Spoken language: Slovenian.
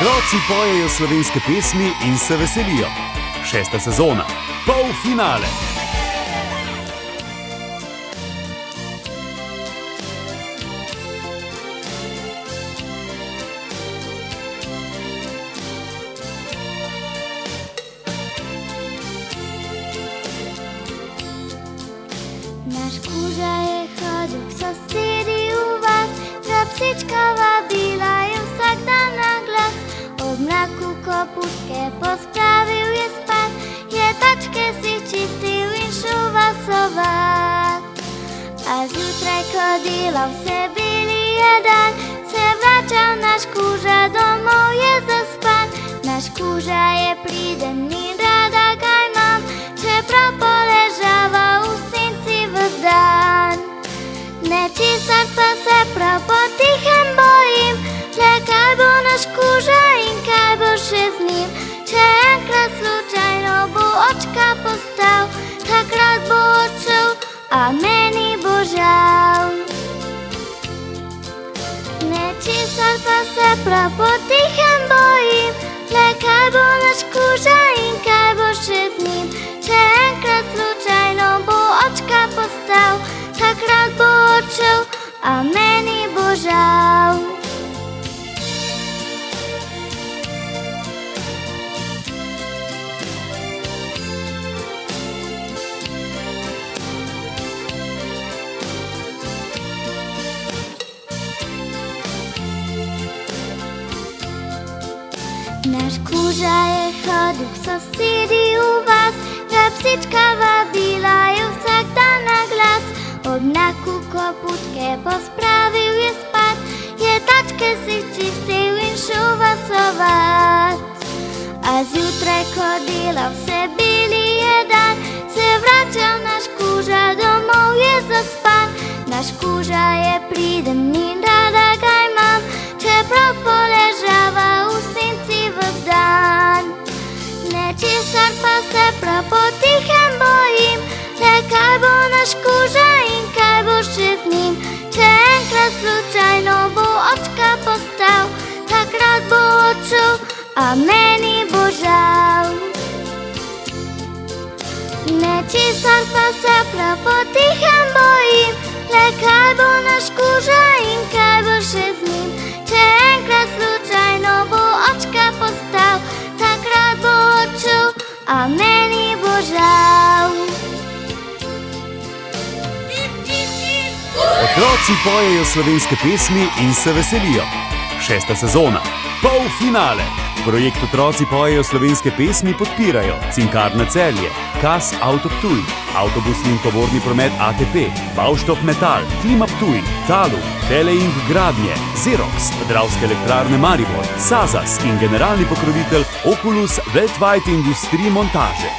Otroci pojejo slovenske pesmi in se veselijo. 6. sezona, polfinale. Naš kuža je hodil k sosedi u vas, za psička vabila je vsak dan na glas. Ob mraku koputke pospravil je spat, je tačke si čistil in šel vasovat. A zjutraj, ko delal vse bili je dan, se vračal naš kuža, domov je zaspan. Naš kuža je priden in rada ga imam, čeprav poležava v senci ves dan. Nečesar pa se prav potihem bojim, le kaj bo naš kuža in kaj bo še z njim. Če enkrat slučajno bo očka postal, takrat bo odšel, a meni bo žal. Nečesar pa se prav potihem bojim, le kaj bo naš kuža in kaj bo še z njim. Če enkrat slučajno bo očka postal, takrat bo odšel, a meni bo žal. Naš kuža je hodil k sosedi u vas, za psička vabila je vsak dan na glas. Ob mraku koputke pospravil je spat, je tačke si čistil in šel vasovat. A zjutraj, ko delal vse bili je dan, se vračal naš kuža, domov je zaspan. Naš kuža je priden in rada ga imam, čeprav poležava v senci ves dan. Nečesar pa se prav potihem bojim, le kaj bo naš kuža in kaj bo še z njim. Če enkrat slučajno bo očka postal, takrat bo odšel, a meni bo žal. Nečesar pa se prav potihem bojim, le kaj bo naš kuža in kaj bo še z njim. Če enkrat slučajno bo očka postal, takrat bo odšel, a meni bo žal. Otroci pojejo slovenske pesmi in se veselijo. 6. sezona, polfinale. Projekt Otroci pojejo slovenske pesmi podpirajo Cinkarna Celje, KAS Auto Ptuj, Avtobusni in tovorni promet ATP, Baustoff Metal, Klima Ptuj, Talu, Teleing Gradnje, Xerox, Dravske elektrarne Maribor, Sazas in generalni pokrovitelj Oculus Worldwide Industrie Montaže.